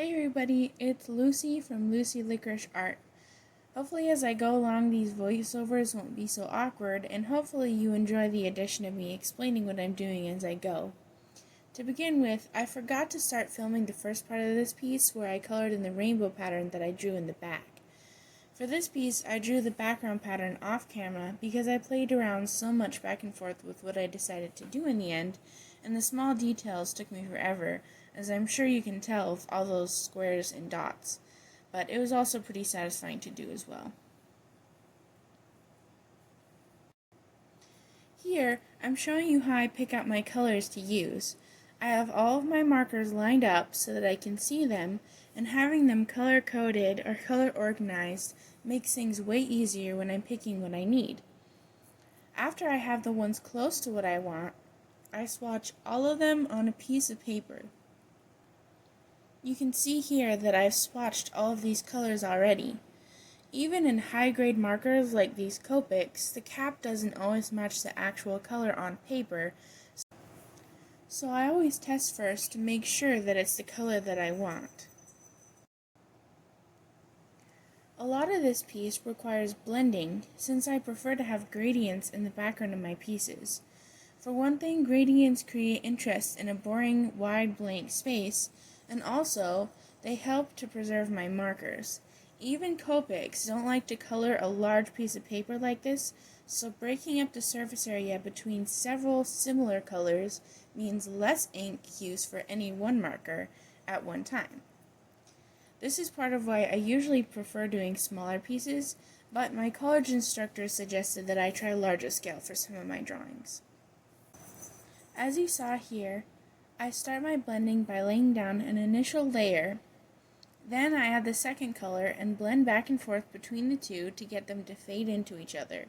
Hey everybody, it's Lucy from Lucy Licorice Art. Hopefully as I go along these voiceovers won't be so awkward, and hopefully you enjoy the addition of me explaining what I'm doing as I go. To begin with, I forgot to start filming the first part of this piece where I colored in the rainbow pattern that I drew in the back. For this piece, I drew the background pattern off camera because I played around so much back and forth with what I decided to do in the end, and the small details took me forever, as I'm sure you can tell with all those squares and dots, but it was also pretty satisfying to do as well. Here, I'm showing you how I pick out my colors to use. I have all of my markers lined up so that I can see them, and having them color-coded or color-organized makes things way easier when I'm picking what I need. After I have the ones close to what I want, I swatch all of them on a piece of paper. You can see here that I've swatched all of these colors already. Even in high-grade markers like these Copics, the cap doesn't always match the actual color on paper, so I always test first to make sure that it's the color that I want. A lot of this piece requires blending, since I prefer to have gradients in the background of my pieces. For one thing, gradients create interest in a boring, wide, blank space, and also, they help to preserve my markers. Even Copics don't like to color a large piece of paper like this, so breaking up the surface area between several similar colors means less ink used for any one marker at one time. This is part of why I usually prefer doing smaller pieces, but my college instructor suggested that I try larger scale for some of my drawings. As you saw here, I start my blending by laying down an initial layer. Then I add the second color and blend back and forth between the two to get them to fade into each other.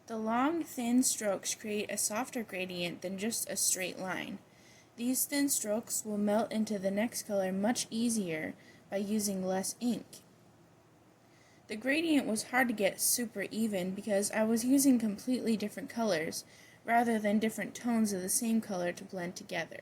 The long, thin strokes create a softer gradient than just a straight line. These thin strokes will melt into the next color much easier by using less ink. The gradient was hard to get super even because I was using completely different colors rather than different tones of the same color to blend together.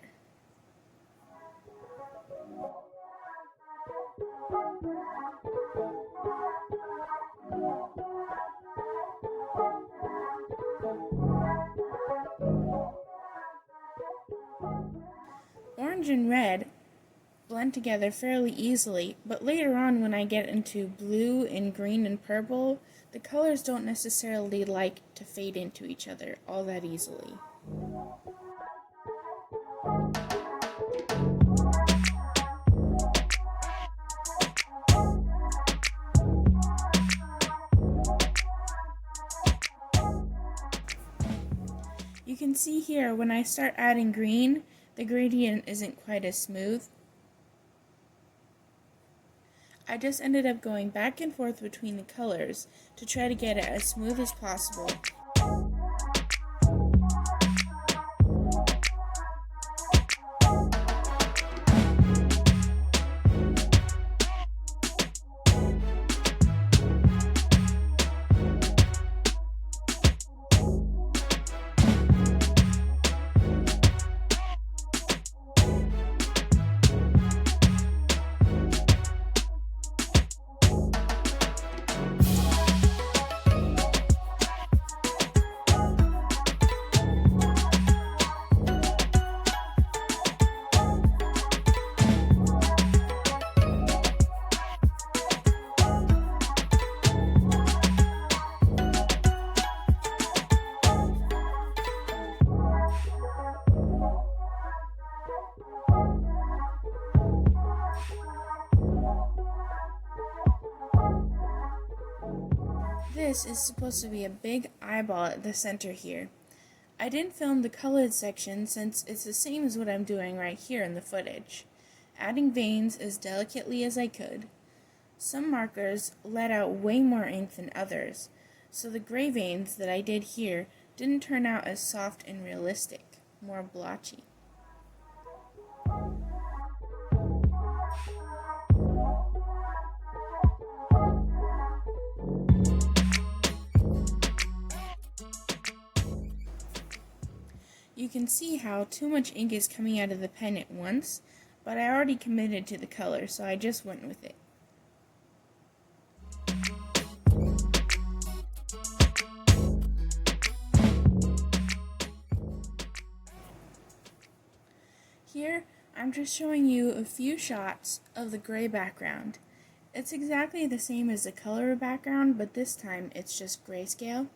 Orange and red blend together fairly easily, but later on when I get into blue and green and purple, the colors don't necessarily like to fade into each other all that easily. You can see here when I start adding green, the gradient isn't quite as smooth. I just ended up going back and forth between the colors to try to get it as smooth as possible. This is supposed to be a big eyeball at the center here. I didn't film the colored section since it's the same as what I'm doing right here in the footage, adding veins as delicately as I could. Some markers let out way more ink than others, so the gray veins that I did here didn't turn out as soft and realistic, more blotchy. You can see how too much ink is coming out of the pen at once, but I already committed to the color, so I just went with it. Here, I'm just showing you a few shots of the gray background. It's exactly the same as the color background, but this time it's just grayscale.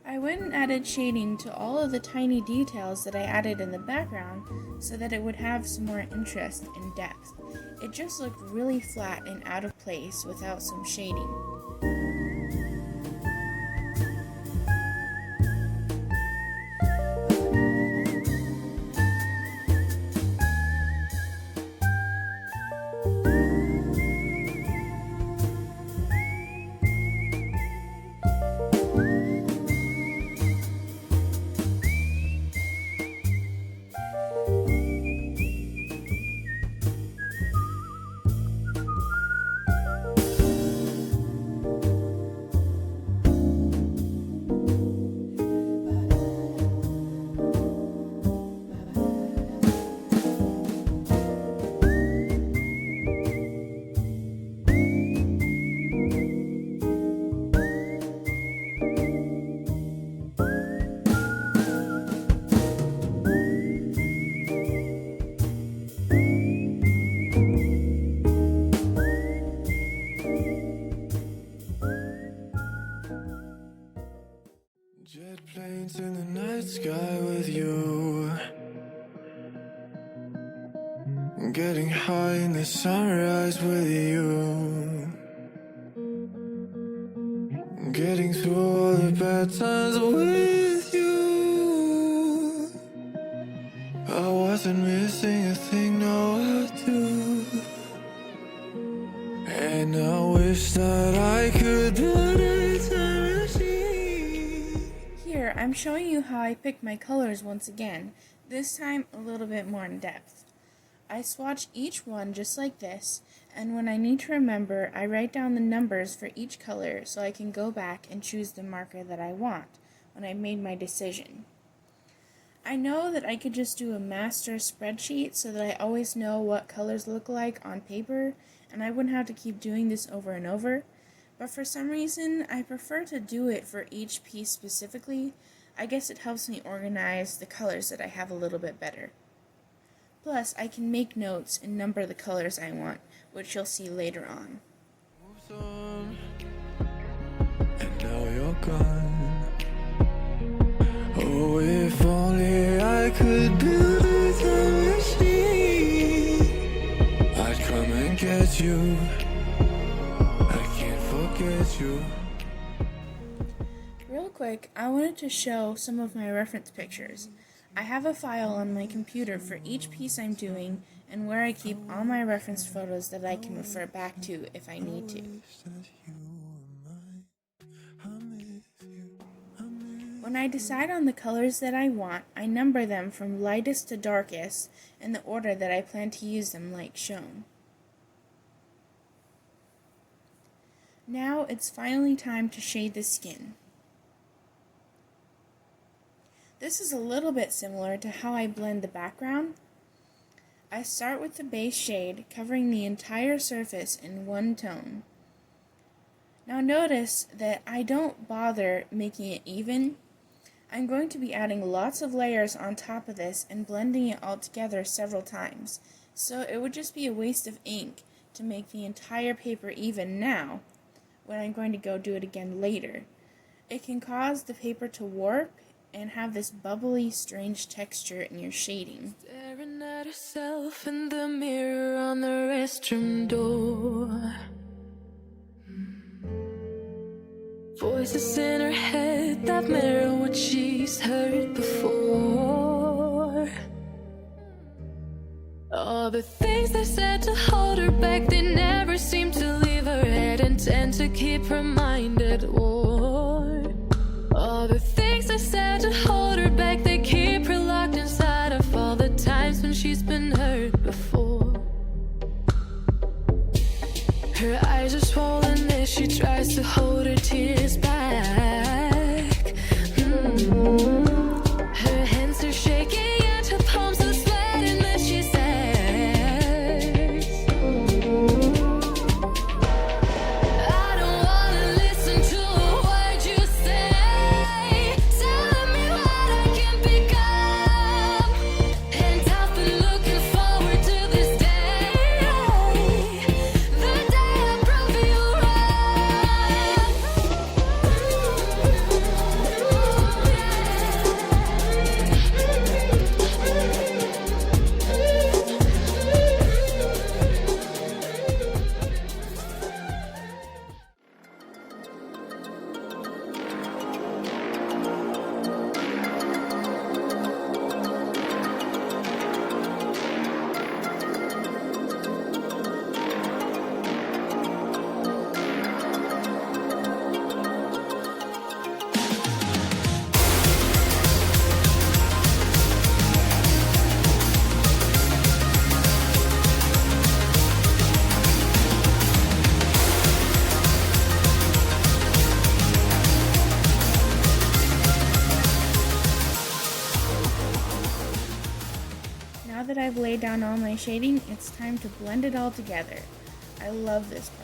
I went and added shading to all of the tiny details that I added in the background so that it would have some more interest and depth. It just looked really flat and out of place without some shading. Jet planes in the night sky with you, getting high in the sunrise with you, getting through all the bad times with you. I wasn't missing a thing, no I do. And I wish that I could build a time machine. Here, I'm showing you how I picked my colors once again, this time a little bit more in depth. I swatch each one just like this, and when I need to remember, I write down the numbers for each color so I can go back and choose the marker that I want when I made my decision. I know that I could just do a master spreadsheet so that I always know what colors look like on paper, and I wouldn't have to keep doing this over and over, but for some reason, I prefer to do it for each piece specifically. I guess it helps me organize the colors that I have a little bit better. Plus, I can make notes and number the colors I want, which you'll see later on. And now you're gone. Oh, if only I could build a time machine, I'd come and get you. I can't forget you. Real quick, I wanted to show some of my reference pictures. I have a file on my computer for each piece I'm doing and where I keep all my reference photos that I can refer back to if I need to. When I decide on the colors that I want, I number them from lightest to darkest in the order that I plan to use them like shown. Now it's finally time to shade the skin. This is a little bit similar to how I blend the background. I start with the base shade, covering the entire surface in one tone. Now notice that I don't bother making it even. I'm going to be adding lots of layers on top of this and blending it all together several times, so it would just be a waste of ink to make the entire paper even now, when I'm going to go do it again later. It can cause the paper to warp and have this bubbly, strange texture in your shading. Staring at herself in the mirror on the restroom door. Voices in her head that mirror what she's heard before. All the things they said to hold her back, they never seem to leave her head and tend to keep her mind at war. All the things they said to hold her back, they keep her locked inside of all the times when she's been hurt before. Her eyes are swollen as she tries to hold her tears back. Her hands are shaking and her palms are sweating as she says, I don't wanna listen to a word you say, telling me what I can become. And I've been looking forward to this day, the day I prove you Now that I've laid down all my shading, it's time to blend it all together. I love this part.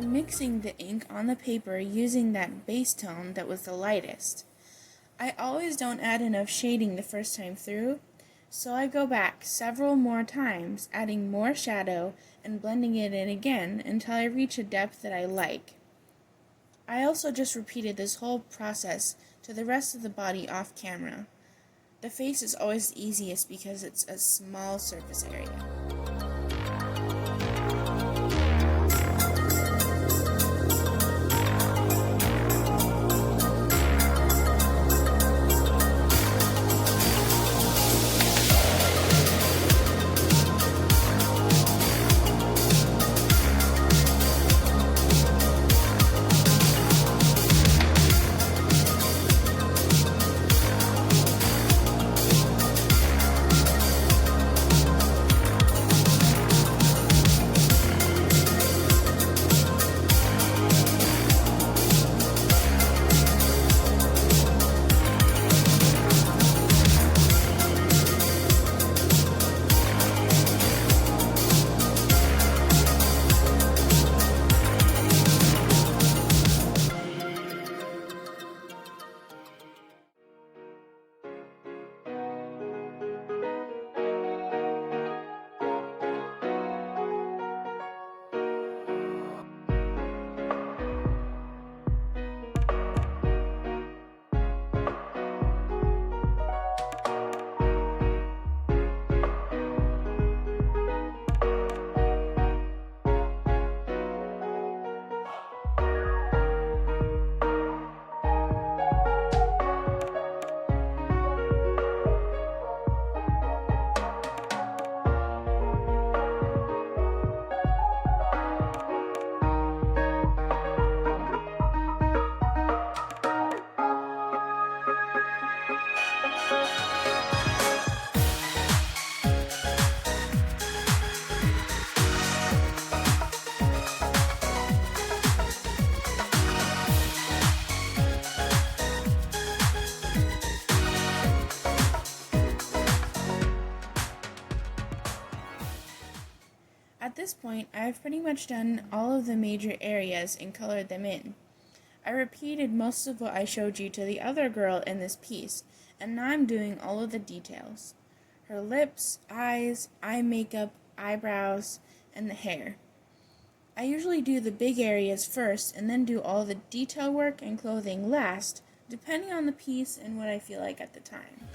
Mixing the ink on the paper using that base tone that was the lightest. I always don't add enough shading the first time through, so I go back several more times, adding more shadow and blending it in again until I reach a depth that I like. I also just repeated this whole process to the rest of the body off camera. The face is always the easiest because it's a small surface area. this point, I have pretty much done all of the major areas and colored them in. I repeated most of what I showed you to the other girl in this piece, and now I'm doing all of the details. Her lips, eyes, eye makeup, eyebrows, and the hair. I usually do the big areas first and then do all the detail work and clothing last, depending on the piece and what I feel like at the time.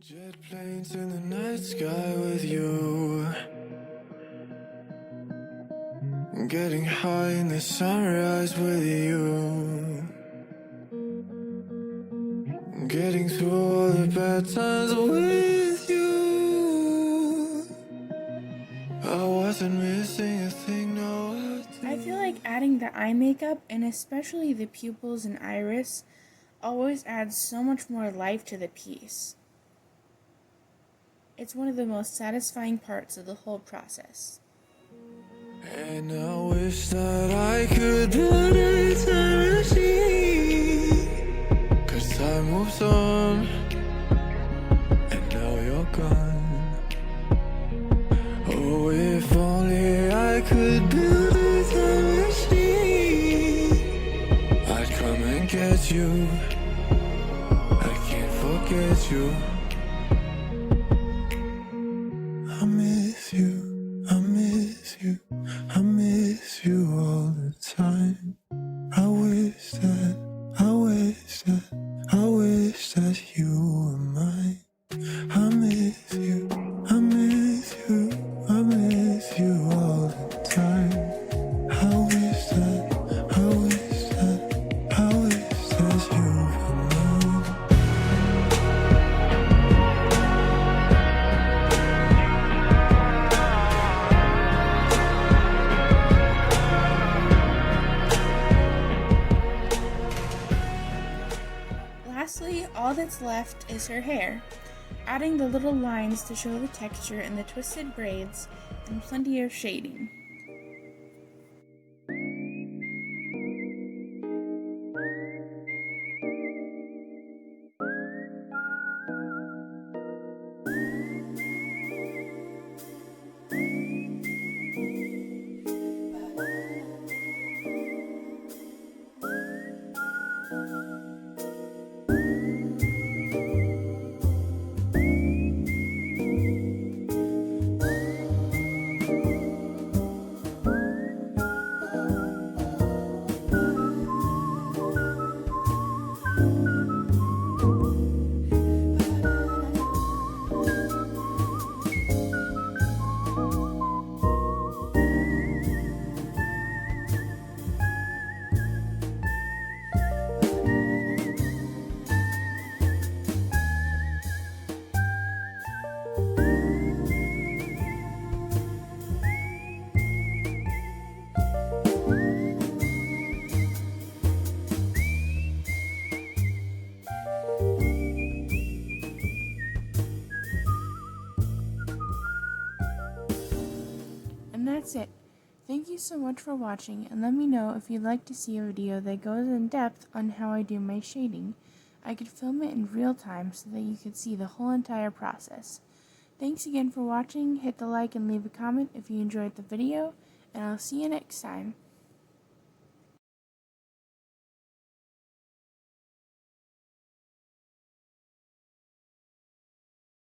Jet planes in the night sky with you, getting high in the sunrise with you, getting through all the bad times with you. I wasn't missing a thing, no. I feel like adding the eye makeup, and especially the pupils and iris, always adds so much more life to the piece. It's one of the most satisfying parts of the whole process. And I wish that I could build a time machine, 'cause time moves on, and now you're gone. Oh, if only I could build a time machine, I'd come and get you. I can't forget you. I miss you, I miss you, I miss you all the time. I wish that you were mine. I miss you, I miss you, I miss you all the time. I wish that you were mine. Lastly, all that's left is her hair, adding the little lines to show the texture and the twisted braids, and plenty of shading. that's it. Thank you so much for watching, and let me know if you'd like to see a video that goes in depth on how I do my shading. I could film it in real time so that you could see the whole entire process. Thanks again for watching. Hit the like and leave a comment if you enjoyed the video, and I'll see you next time.